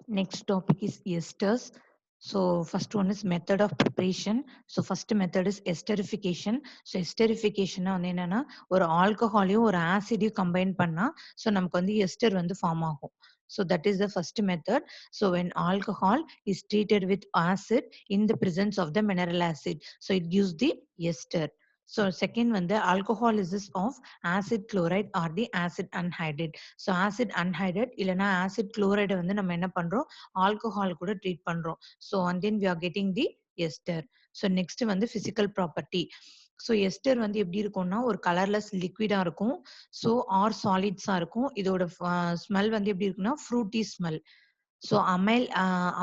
Next topic is esters. So first one is method of preparation. So first method is esterification. So esterification வந்து என்னன்னா ஒரு ஆல்கஹாலையும் ஒரு ஆசிடையும் combine பண்ணா so நமக்கு வந்து எஸ்டர் வந்து ஃபார்ம் ஆகும். So that is the first method. So when alcohol is treated with acid in the presence of the mineral acid, so it gives the ester. So second வந்து alcoholysis of acid chloride or the acid anhydride. So acid anhydride இல்லனா acid chloride வந்து நம்ம என்ன பண்றோம் alcohol கூட treat பண்றோம். So and then we are getting the ester. So next வந்து physical property. So ester வந்து எப்படி இருக்கும்னா ஒரு கலர்லெஸ் லிக்விடா இருக்கும். ஸோ ஆர் சாலிட்ஸா இருக்கும். இதோட ஸ்மெல் வந்து எப்படி இருக்குன்னா ஃப்ரூட்டி ஸ்மெல். ஸோ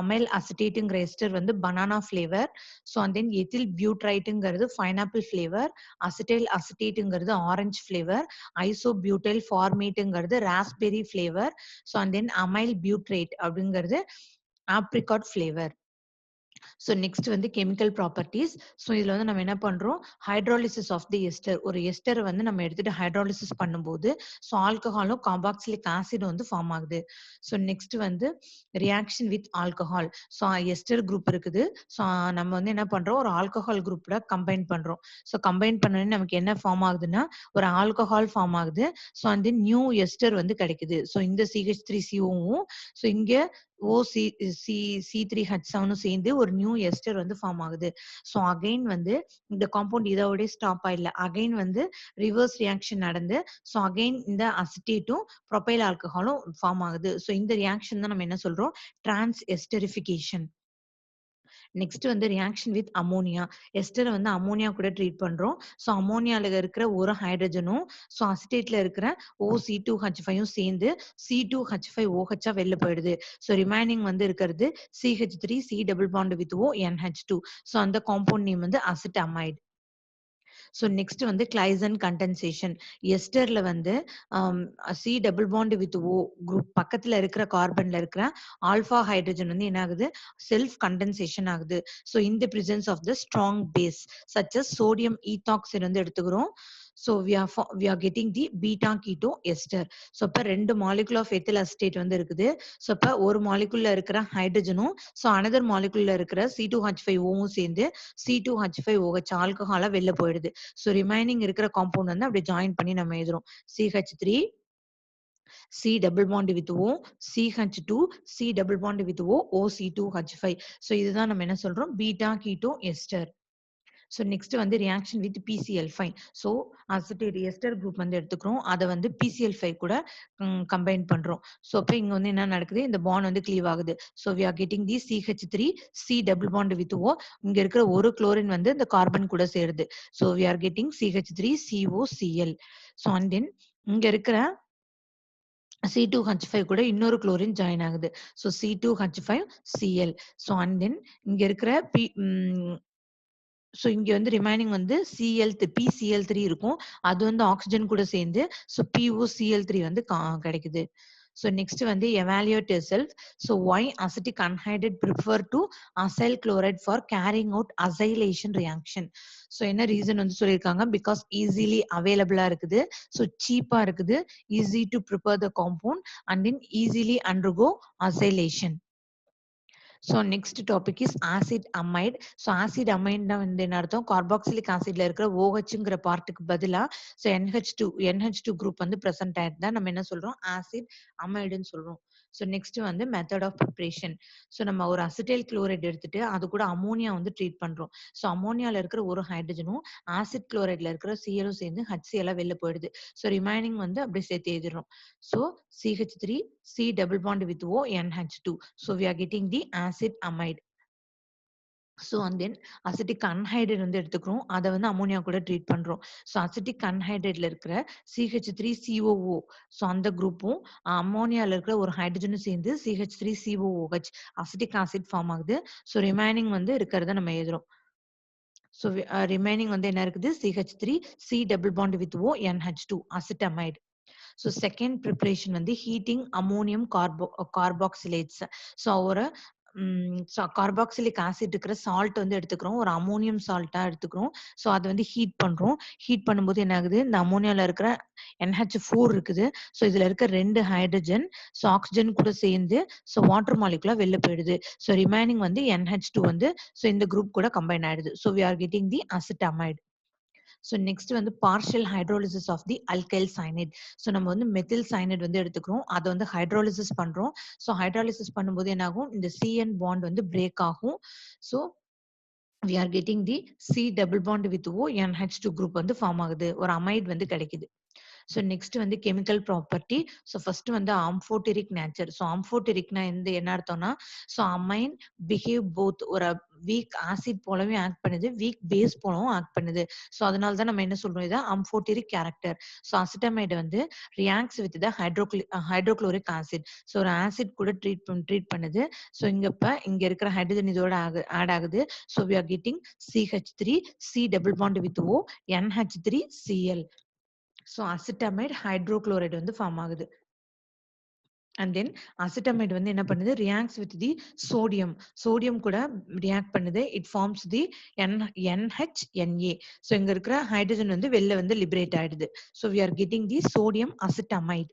அமைல் அசிட்டேட்டுங்கிற எஸ்டர் வந்து banana flavour. So and then ethyl பியூட்ரைட்டுங்கிறது பைனாப்பிள் ஃபிளேவர். அசிட்டைல் அசிட்டேட்டுங்கிறது ஆரஞ்சு ஃபிளேவர். ஐசோ பியூட்டைல் ஃபார்மேட்டுங்கிறது raspberry flavour. So and then amyl butyrate அப்படிங்கிறது ஆப்ரிகாட் ஃபிளேவர். ஸோ நெக்ஸ்ட் வந்து கெமிக்கல் ப்ராப்பர்ட்டிஸ். ஸோ இதுல வந்து நம்ம என்ன பண்றோம் ஹைட்ராலிசிஸ் ஆஃப் தி எஸ்டர். ஒரு எஸ்டரை வந்து நம்ம எடுத்துட்டு ஹைட்ராலிசிஸ் பண்ணும்போது ஸோ ஆல்கஹாலும் கார்பாக்சிலிக் ஆசிட் வந்து ஃபார்ம் ஆகுது. ஸோ நெக்ஸ்ட் வந்து reaction with alcohol. So ester group இருக்குது. ஸோ நம்ம வந்து என்ன பண்றோம் ஒரு ஆல்கஹால் குரூப்ல கம்பைன் பண்றோம். ஸோ கம்பைன் பண்ணோடனே நமக்கு என்ன ஃபார்ம் ஆகுதுன்னா ஒரு ஆல்கஹால் ஃபார்ம் ஆகுது. ஸோ அந்த நியூ எஸ்டர் வந்து கிடைக்குது. ஸோ இந்த CH3COவும் ஸோ இங்க C3H7 சேர்ந்து ஒரு நியூ எஸ்டர் வந்து ஃபார்ம் ஆகுது. ஸோ அகைன் வந்து இந்த காம்பவுண்ட் இதோட ஸ்டாப் ஆயிடல. அகைன் வந்து ரிவர்ஸ் ரியாக்ஷன் நடந்து ஸோ அகைன் இந்த அசிட்டேட்டும் ப்ரொபைல் ஆல்கஹாலும் ஃபார்ம் ஆகுது. ஸோ இந்த ரியாக்ஷன் தான் நம்ம என்ன சொல்றோம் டிரான்ஸ் எஸ்டரிஃபிகேஷன். நெக்ஸ்ட் வந்து ரியாக்ஷன் வித் அமோனியா. எஸ்டரை வந்து அமோனியா கூட ட்ரீட் பண்றோம். ஸோ அமோனியால இருக்கிற ஒரு ஹைட்ரஜனும் ஸோ அசிட்டேட்ல இருக்கிற OC2H5 சேர்ந்து C2H5OH வெளில போயிடுது. ஸோ ரிமைனிங் வந்து இருக்கிறது CH3 C double bond with ONH2. So அந்த காம்பவுண்ட் நேம் வந்து அசிட்டமைடு. ஸோ நெக்ஸ்ட் வந்து கிளைசன் கண்டென்சேஷன். எஸ்டர்ல வந்து C double bond with O group பக்கத்துல இருக்கிற கார்பன்ல இருக்கிற ஆல்பா ஹைட்ரஜன் வந்து என்ன ஆகுது செல்ஃப் கண்டென்சேஷன் ஆகுது. So in the presence of the strong base such as sodium ethoxide வந்து எடுத்துக்கிறோம். So we are getting the beta keto ester. So இப்போ ரெண்டு மாலிகுல் ஆஃப் எத்தில் அசிட்டேட் வந்து இருக்குது. ஸோ இப்போ ஒரு மாலிகுல்ல இருக்கிற ஹைட்ரஜனும் ஸோ அனதர் மாலிகுல்ல இருக்கிற C2H5Oவும் சேர்ந்து C2H5OH ஆல்கஹாலா வெளில போயிடுது. ஸோ ரிமைனிங் இருக்கிற காம்பவுண்ட் வந்து அப்படி ஜாயின் பண்ணி நம்ம எழுதுறோம். CH3 C double bond with O, CH2 C double bond with O, OC2H5. So இதுதான் நம்ம என்ன சொல்றோம் beta keto ester. So next வந்து reaction with PCl5. So acetate ester group வந்து எடுத்துக்கிறோம். அதை வந்து PCl5 கூட கம்பைன் பண்றோம். ஸோ அப்போ இங்க வந்து என்ன நடக்குது இந்த பாண்ட் வந்து கிளீவ் ஆகுது. So we are getting the CH3 C double bond with O. இங்க இருக்கிற ஒரு குளோரின் வந்து இந்த கார்பன் கூட சேருது. So we are getting CH3 COCl. So and தென் இங்க இருக்கிற C2H5 கூட இன்னொரு குளோரின் ஜாயின் ஆகுது. So C2H5Cl. ஸோ அண்ட் தென் இங்க இருக்கிற ஸோ இங்க வந்து ரிமைனிங் வந்து PCl3 இருக்கும். அது வந்து ஆக்சிஜன் கூட சேர்ந்து ஸோ POCl3 வந்து கிடைக்குது. ஸோ நெக்ஸ்ட் வந்து evaluate yourself. So why acidic anhydride prefer to acyl chloride for carrying out acylation reaction. So என்ன ரீசன் வந்து சொல்லியிருக்காங்க பிகாஸ் ஈஸிலி அவைலபிளா இருக்குது. ஸோ சீப்பா இருக்குது. Easy to prepare the compound and then easily undergo acylation. So next topic is acid amide. So acid அமைட்னா வந்து என்ன அர்த்தம் கார்பாக்சிலிக் ஆசிட்ல இருக்கிற OHங்கிற பார்ட்டுக்கு பதிலா ஸோ NH2 குரூப் வந்து பிரசன்ட் ஆயிட்டு நம்ம என்ன சொல்றோம் ஆசிட் அமைடுன்னு சொல்றோம். ஸோ நெக்ஸ்ட் வந்து மெத்தட் ஆஃப் ப்ரிப்பரேஷன். ஸோ நம்ம ஒரு அசிட்டைல் குளோரைட் எடுத்துட்டு அது கூட அமோனியா வந்து ட்ரீட் பண்றோம். ஸோ அமோனியால இருக்கிற ஒரு ஹைட்ரஜனும் ஆசிட் குளோரைட்ல இருக்கிற Cl சேர்ந்து HCl வெளில போயிடுது. ஸோ ரிமைனிங் வந்து அப்படியே சேர்த்து எழுதிடுறோம். So CH3 C double bond with ONH2. So we are getting the acid amide. So and then acetic anhydride வந்து எடுத்துக்கிறோம். அதை வந்து அமோனியா கூட ட்ரீட் பண்றோம். ஸோ அசிட்டிக் அன்ஹைட்ரேட்ல இருக்கிற CH3COO ஸோ அந்த குரூப்பும் அமோனியால இருக்கிற ஒரு ஹைட்ரஜனும் சேர்ந்து CH3COOH அசிட்டிக் ஆசிட் ஃபார்ம் ஆகுது. ஸோ ரிமைனிங் வந்து இருக்கிறத நம்ம எழுதுறோம். ஸோ ரிமைனிங் வந்து என்ன இருக்குது CH3 C double bond with ONH2 acetamide. So second preparation வந்து ஹீட்டிங் அமோனியம் கார்பாக்சிலேட்ஸ். ஸோ ஒரு கார்பாக்சிலிக் ஆசிட் இருக்கிற சால்ட் வந்து எடுத்துக்கிறோம். ஒரு அம்மோனியம் சால்ட்டா எடுத்துக்கிறோம். ஸோ அத வந்து ஹீட் பண்றோம். ஹீட் பண்ணும்போது என்ன ஆகுது? இந்த அம்மோனியால இருக்கிற NH4 இருக்குது. ஸோ இதுல இருக்க 2 ஹைட்ரஜன் ஸோ ஆக்ஸிஜன் கூட சேர்ந்து ஸோ வாட்டர் மாலிகுலா வெளில போயிடுது. ஸோ ரிமைனிங் வந்து NH2 வந்து ஸோ இந்த குரூப் கூட கம்பைன் ஆயிடுது. So we are getting the acetamide. So next வந்து partial hydrolysis of the alkyl cyanide. So நம்ம வந்து மெத்தில் சயனைட் வந்து எடுத்துக்கிறோம். அதை வந்து ஹைட்ரோலிசிஸ் பண்றோம். ஸோ ஹைட்ரோலிசிஸ் பண்ணும்போது என்ன ஆகும்? இந்த CN பாண்ட் வந்து பிரேக் ஆகும். So we are getting the C double bond with O NH2 group வந்து ஃபார்ம் ஆகுது. ஒரு அமைட் வந்து கிடைக்குது. ஸோ நெக்ஸ்ட் வந்து கெமிக்கல் ப்ராப்பர்ட்டி. ஸோ ஃபர்ஸ்ட் வந்து ஆம்ஃபோட்டெரிக் நேச்சர். ஸோ ஆம்ஃபோட்டெரிக்னா என்ன அர்த்தம்னா ஸோ அமைன் பிஹேவ் போத் ஒரு வீக் ஆசிட் போலவே ஆக்ட் பண்ணுது, வீக் பேஸ் போலவும் ஆக்ட் பண்ணுது. ஸோ அதனால தான் நம்ம என்ன சொல்றோம், இதை ஆம்ஃபோட்டெரிக் கேரக்டர். ஸோ அசிட்டமைடு வந்து reacts with the hydrochloric acid. So ஒரு ஆசிட் கூட ட்ரீட் பண்ணுது. ஸோ இங்க இருக்கிற ஹைட்ரஜன் இதோட ஆட் ஆகுது. So we are getting CH3 C double bond with O NH3Cl. So acetamide hydrochloride வந்து ஃபார்ம் ஆகுது. அண்ட் தென் அசிட்டமைடு வந்து என்ன பண்ணுது? Reacts with the sodium. Sodium கூட ரியாக்ட் பண்ணுது. It forms the NHNA. So இங்க இருக்கிற ஹைட்ரஜன் வந்து வெளில வந்து லிபரேட் ஆயிடுது. So we are getting the sodium acetamide.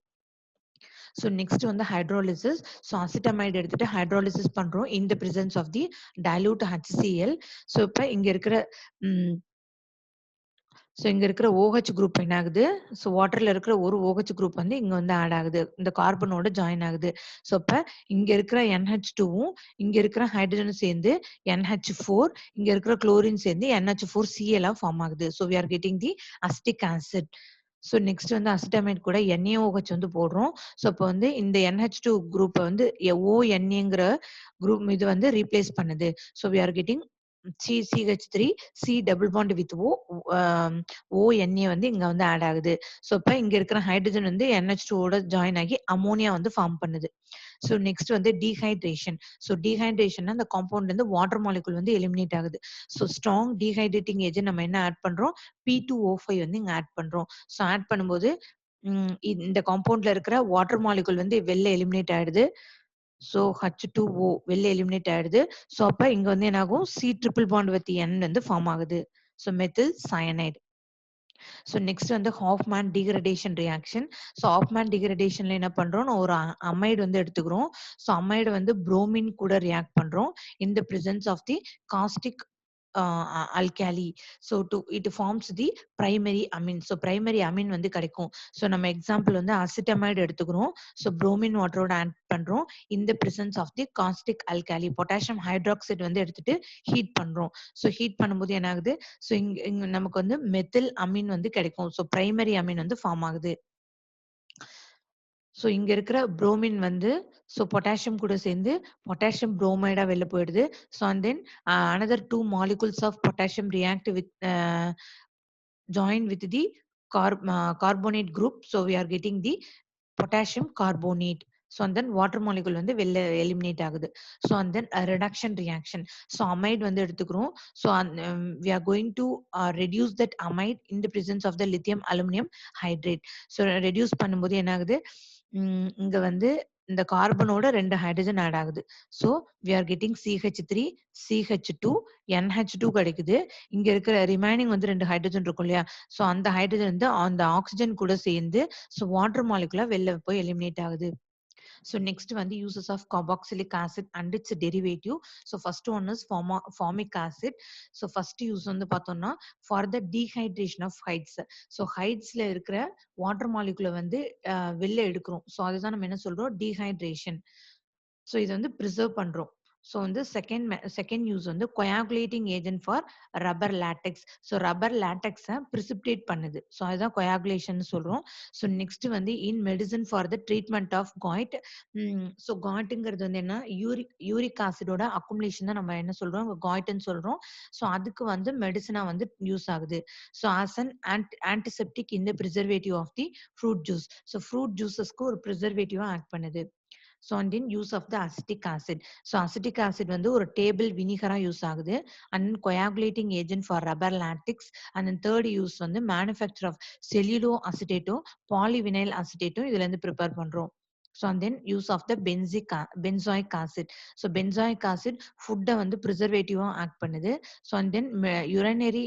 So next வந்து ஹைட்ரோலிசிஸ். ஸோ அசிட்டமைடு எடுத்துட்டு ஹைட்ரோலிசிஸ் பண்றோம் in the presence of the dilute HCl. So இப்போ இங்க இருக்கிற ஸோ இங்க இருக்கிற OH குரூப் என்ன ஆகுது? ஸோ வாட்டர்ல இருக்கிற ஒரு OH குரூப் வந்து இங்க வந்து ஆட் ஆகுது. இந்த கார்பனோட ஜாயின் ஆகுது. ஸோ அப்ப இங்க இருக்கிற NH2வும் இங்க இருக்கிற ஹைட்ரஜனும் சேர்ந்து NH4, இங்க இருக்கிற குளோரின் சேர்ந்து NH4Cl ஃபார்ம் ஆகுது. So we are getting the acetic acid. So next வந்து அசிட்டமைட் கூட NaOH வந்து போடுறோம். ஸோ இப்போ வந்து இந்த NH2 குரூப்பை வந்து ONaங்கிற குரூப் இது வந்து ரீப்ளேஸ் பண்ணுது. So we are getting CH3 C double bond with ONA வந்து இங்க வந்து ஆட் ஆகுது. ஸோ இப்போ இங்க இருக்கிற ஹைட்ரஜன் வந்து NH2 ஓட ஜாயின் ஆகி அமோனியா வந்து ஃபார்ம் பண்ணுது. ஸோ நெக்ஸ்ட் வந்து டீஹைட்ரேஷன். ஸோ டீஹைட்ரேஷன் அந்த காம்பவுண்ட்ல இருந்து வாட்டர் மாலிகுல் வந்து எலிமினேட் ஆகுது. ஸோ ஸ்ட்ராங் டீஹைட்ரேட்டிங் ஏஜென்ட் நம்ம என்ன ஆட் பண்றோம்? P2O5 வந்து இங்க ஆட் பண்றோம். ஸோ ஆட் பண்ணும்போது இந்த காம்பவுண்ட்ல இருக்கிற வாட்டர் மாலிகுல் வந்து வெளில எலிமினேட் ஆயிடுது. ஸோ H2O வெளில எலிமினேட் ஆயிடுது. ஸோ அப்ப இங்க வந்து என்ன ஆகும்? C triple bond with N வந்து ஃபார்ம் ஆகுது. So methyl cyanide. So next வந்து Hofmann degradation reaction. So Hofmann டீகிரடேஷன்ல என்ன பண்றோம்? ஒரு அமைடு வந்து எடுத்துக்கிறோம். ஸோ அமைடு வந்து புரோமின் கூட ரியாக்ட் பண்றோம் in the presence of the caustic alkali. So it forms the primary amine. So primary amine வந்து கிடைக்கும். So நம்ம எக்ஸாம்பிள் வந்து அசிட்டமைடு எடுத்துக்கிறோம். So bromine வாட்டரோட ஆட் பண்றோம் in the presence of the caustic alkali. Potassium hydroxide வந்து எடுத்துட்டு heat பண்றோம். ஸோ ஹீட் பண்ணும்போது என்ன ஆகுது? ஸோ இங்க நமக்கு வந்து மெத்தில் அமீன் வந்து கிடைக்கும். ஸோ பிரைமரி அமீன் வந்து ஃபார்ம் ஆகுது. ஸோ இங்க இருக்கிற புரோமின் வந்து ஸோ பொட்டாசியம் கூட சேர்ந்து பொட்டாசியம் புரோமைடா வெளில போயிடுது. So and then another 2 molecules of potassium react with join with the carbonate group. So we are getting the potassium carbonate. So and then water molecule வந்து வெளில eliminate ஆகுது. So and then reduction reaction. So amide வந்து எடுத்துக்கிறோம். So we are going to reduce that amide in the presence of the lithium aluminum hydrate. So reduce பண்ணும்போது என்ன ஆகுது? இங்க வந்து இந்த கார்பனோட 2 ஹைட்ரஜன் ஆட் ஆகுது. So we are getting CH3 CH2 NH2 கிடைக்குது. இங்க இருக்கிற ரிமைனிங் வந்து 2 ஹைட்ரஜன் இருக்கும் இல்லையா? ஸோ அந்த ஹைட்ரஜன் வந்து அந்த ஆக்ஸிஜன் கூட சேர்ந்து ஸோ வாட்டர் மாலிகுலா வெளில போய் எலிமினேட் ஆகுது. So next one, the uses of carboxylic acid and its derivative. So first one is formic acid. So first use வந்து பார்த்தோம்னா for the dehydration of hides. So hidesல இருக்கிற water molecule வந்து வெளில எடுக்கிறோம். So அதுதான் நம்ம என்ன சொல்றோம்? Dehydration. So இது வந்து preserve பண்றோம். ஸோ வந்து செகண்ட் யூஸ் வந்து coagulating agent for rubber latex. So rubber லேட்டெக்ஸை ப்ரிசிபிடேட் பண்ணுது. ஸோ அதுதான் கொயாகுலேஷன் சொல்றோம். ஸோ நெக்ஸ்ட் வந்து in medicine for the treatment of gout. So காய்ட்டுங்கிறது வந்து என்ன? யூரிக் ஆசிடோட அக்குமுலேஷன் தான் நம்ம என்ன சொல்றோம்? காய்ட்னு சொல்றோம். ஸோ அதுக்கு வந்து மெடிசனா வந்து யூஸ் ஆகுது. So as an antiseptic in the preservative of the fruit juice. So fruit ஜூசஸ்க்கு ஒரு ப்ரிசர்வேட்டிவா ஆக்ட் பண்ணுது. So and in use of the acetic acid. So acetic acid வந்து ஒரு டேபிள் வினிகரா யூஸ் ஆகுது. And coagulating agent for rubber latex. And third use வந்து manufacture of cellulose அசிட்டேட்டோ பாலிவினைல் அசிட்டேட்டோ இதுல இருந்து ப்ரிப்பேர் பண்றோம். So and then use of the benzoic acid. So benzoic acid ஃபுட்டை வந்து ப்ரிசர்வேட்டிவா ஆக்ட் பண்ணுது. ஸோ அண்ட் தென் யுரினரி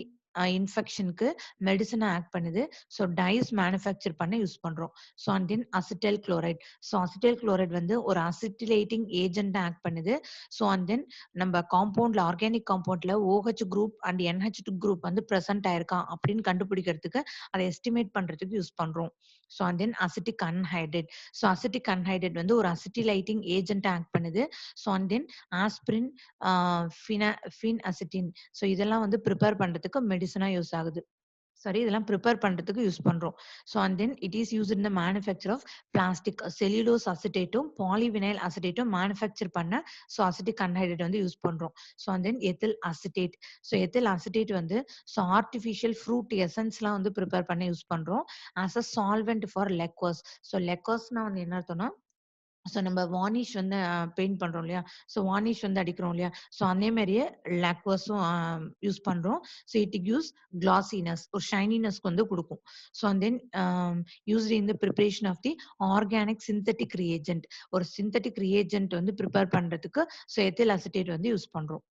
இன்ஃபெக்ஷனுக்கு மெடிசனா ஆக்ட் பண்ணுது. ஸோ டைஸ் மேனுஃபேக்சர் பண்ண யூஸ் பண்றோம். So and then acetyl chloride. So acetyl chloride வந்து ஒரு அசிட்டிலேட்டிங் ஏஜென்ட்டா ஆக்ட் பண்ணுது. ஸோ அண்ட் தென் நம்ம காம்பவுண்ட்ல ஆர்கானிக் காம்பவுண்ட்ல OH group and NH2 group வந்து பிரசன்ட் ஆயிருக்கா அப்படின்னு கண்டுபிடிக்கிறதுக்கு அதை எஸ்டிமேட் பண்றதுக்கு யூஸ் பண்றோம். So and then acetic anhydride. So acetic anhydride வந்து ஒரு அசிட்டிலைட்டிங் ஏஜென்ட்டா ஆக்ட் பண்ணுது. So and then aspirin, phenacetin. So இதெல்லாம் வந்து ப்ரிப்பேர் பண்றதுக்கு மெடிசனா யூஸ் ஆகுது. சாரி, இதெல்லாம் ப்ரிப்பேர் பண்றதுக்கு யூஸ் பண்றோம். So and then it is used in the manufacture of plastic. Cellulose அசிட்டேட்டும் பாலிவினைல் அசிட்டேட்டும் மேனுஃபேக்சர் பண்ண ஸோ அசிட்டிக் அன்ஹைட்ரேட் வந்து யூஸ் பண்றோம். So and then ethyl acetate. So ethyl acetate வந்து ஸோ ஆர்டிஃபிஷியல் ஃப்ரூட் எசன்ஸ்லாம் வந்து ப்ரிப்பேர் பண்ண யூஸ் பண்றோம் as a solvent for lacquers. So லெக்வர்ஸ்னா வந்து என்ன அர்த்தம்னா, ஸோ நம்ம வார்னிஷ் வந்து பெயிண்ட் பண்றோம் இல்லையா? ஸோ வார்னிஷ் வந்து அடிக்கிறோம் இல்லையா? ஸோ அதே மாதிரியே லாக்வர்ஸும் யூஸ் பண்றோம். ஸோ இட் கிவ்ஸ் கிளாசினஸ், ஒரு ஷைனினஸ்க்கு வந்து கொடுக்கும். So and then used in the preparation of the organic synthetic reagent. ஒரு சிந்தட்டிக் ரியேஜென்ட் வந்து ப்ரிப்பேர் பண்றதுக்கு ஸோ எத்தில் அசிட்டேட் வந்து யூஸ் பண்றோம்.